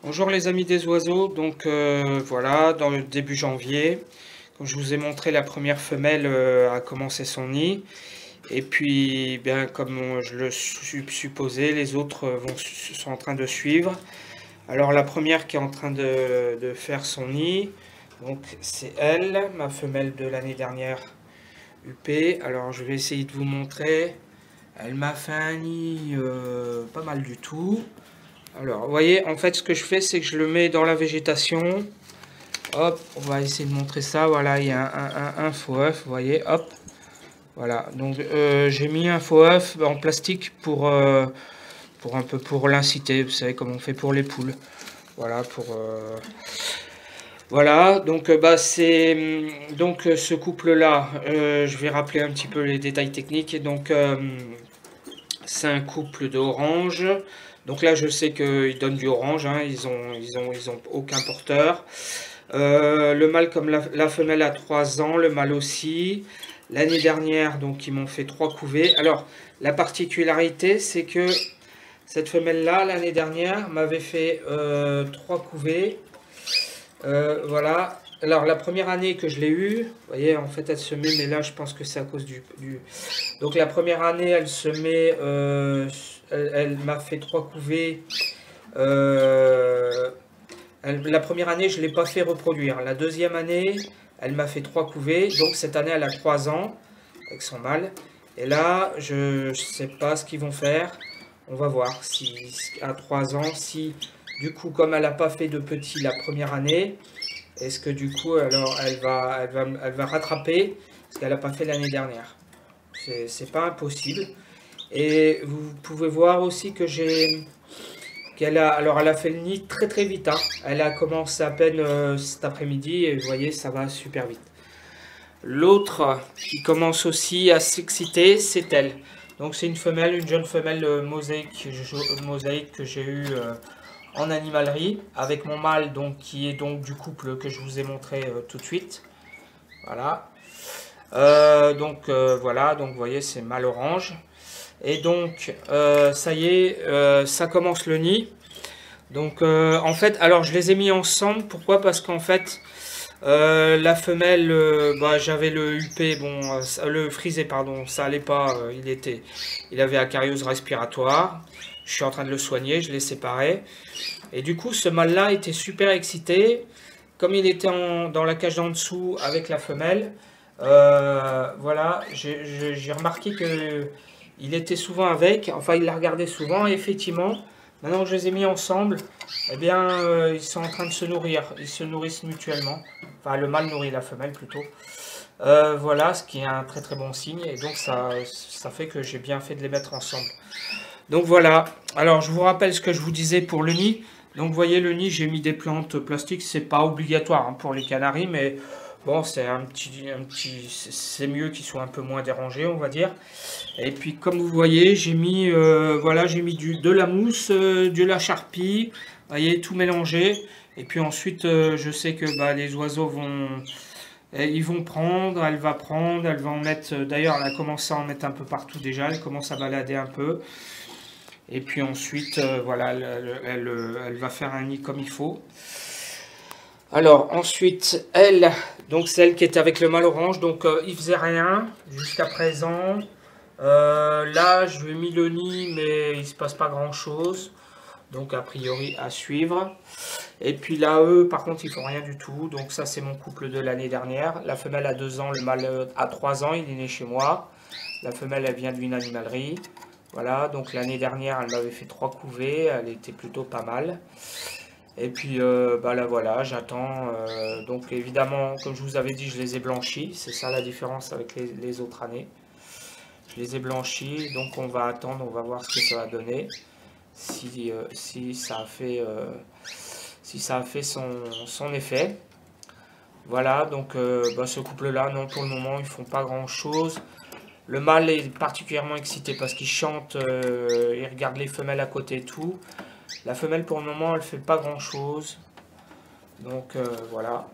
Bonjour les amis des oiseaux, donc voilà, dans le début janvier, comme je vous ai montré, la première femelle a commencé son nid, et puis bien comme je le supposais, les autres sont en train de suivre. Alors la première qui est en train de faire son nid, donc c'est elle, ma femelle de l'année dernière, UP. Alors je vais essayer de vous montrer, elle m'a fait un nid pas mal du tout. Alors, vous voyez, en fait, ce que je fais, c'est que je le mets dans la végétation. Hop, on va essayer de montrer ça. Voilà, il y a un faux œuf, vous voyez, hop. Voilà, donc j'ai mis un faux œuf en plastique pour un peu pour l'inciter. Vous savez, comme on fait pour les poules. Voilà, voilà, donc bah c'est donc ce couple-là. Je vais rappeler un petit peu les détails techniques. Donc c'est un couple d'oranges. Donc là, je sais qu'ils donnent du orange, hein, ils ont aucun porteur. Le mâle comme la femelle a 3 ans, le mâle aussi. L'année dernière, donc ils m'ont fait 3 couvées. Alors, la particularité, c'est que cette femelle-là, l'année dernière, m'avait fait 3 couvées. Voilà. Alors, la première année que je l'ai eue, vous voyez, en fait, elle se met, mais là, je pense que c'est à cause du... Donc, la première année, elle se met... elle m'a fait 3 couvées. La première année, je ne l'ai pas fait reproduire. La deuxième année, elle m'a fait 3 couvées. Donc, cette année, elle a 3 ans avec son mâle. Et là, je ne sais pas ce qu'ils vont faire. On va voir si à 3 ans, si du coup, comme elle n'a pas fait de petit la première année, est-ce que du coup, alors, elle va rattraper ce qu'elle n'a pas fait l'année dernière. C'est pas impossible. Et vous pouvez voir aussi que alors elle a fait le nid très très vite, hein. Elle a commencé à peine cet après-midi et vous voyez, ça va super vite. L'autre qui commence aussi à s'exciter, c'est elle. Donc c'est une femelle, une jeune femelle mosaïque que j'ai eue en animalerie avec mon mâle, donc qui est donc du couple que je vous ai montré tout de suite. Voilà. Voilà, donc vous voyez, c'est mâle orange. Et donc ça y est, ça commence le nid. Donc en fait, alors je les ai mis ensemble. Pourquoi? Parce qu'en fait, la femelle, bah, j'avais le UP, bon, le frisé, pardon, ça allait pas. Il avait acariose respiratoire. Je suis en train de le soigner, je l'ai séparé. Et du coup, ce mâle-là était super excité. Comme il était dans la cage d'en dessous avec la femelle, voilà, j'ai remarqué que il était souvent avec. Enfin, il la regardait souvent. Et effectivement, maintenant que je les ai mis ensemble, eh bien, ils sont en train de se nourrir. Ils se nourrissent mutuellement. Enfin, le mâle nourrit la femelle plutôt. Voilà, ce qui est un très très bon signe. Et donc, ça fait que j'ai bien fait de les mettre ensemble. Donc voilà. Alors, je vous rappelle ce que je vous disais pour le nid. Donc, vous voyez, le nid, j'ai mis des plantes plastiques. C'est pas obligatoire, hein, pour les canaris, mais bon, c'est mieux qu'ils soient un peu moins dérangés, on va dire. Et puis, comme vous voyez, j'ai mis, voilà, j'ai mis de la mousse, de la charpie, vous voyez, tout mélangé. Et puis ensuite, je sais que bah, les oiseaux ils vont prendre, elle va prendre, elle va en mettre. D'ailleurs, elle a commencé à en mettre un peu partout déjà. Elle commence à balader un peu. Et puis ensuite, voilà, elle va faire un nid comme il faut. Alors ensuite, elle, donc celle qui était avec le mâle orange, donc il faisait rien jusqu'à présent. Là, je lui ai mis le nid, mais il se passe pas grand chose. Donc a priori à suivre. Et puis là, eux, par contre, ils font rien du tout. Donc ça, c'est mon couple de l'année dernière. La femelle a 2 ans, le mâle a 3 ans, il est né chez moi. La femelle, elle vient d'une animalerie. Voilà, donc l'année dernière, elle m'avait fait 3 couvées, elle était plutôt pas mal. Et puis bah là voilà, j'attends. Donc évidemment, comme je vous avais dit, je les ai blanchis. C'est ça la différence avec les autres années. Je les ai blanchis, donc on va attendre, on va voir ce que ça va donner. Si ça a fait son effet. Voilà, donc bah, ce couple-là, non, pour le moment, ils font pas grand-chose. Le mâle est particulièrement excité parce qu'il chante, il regarde les femelles à côté et tout. La femelle, pour le moment, elle fait pas grand-chose. Donc voilà.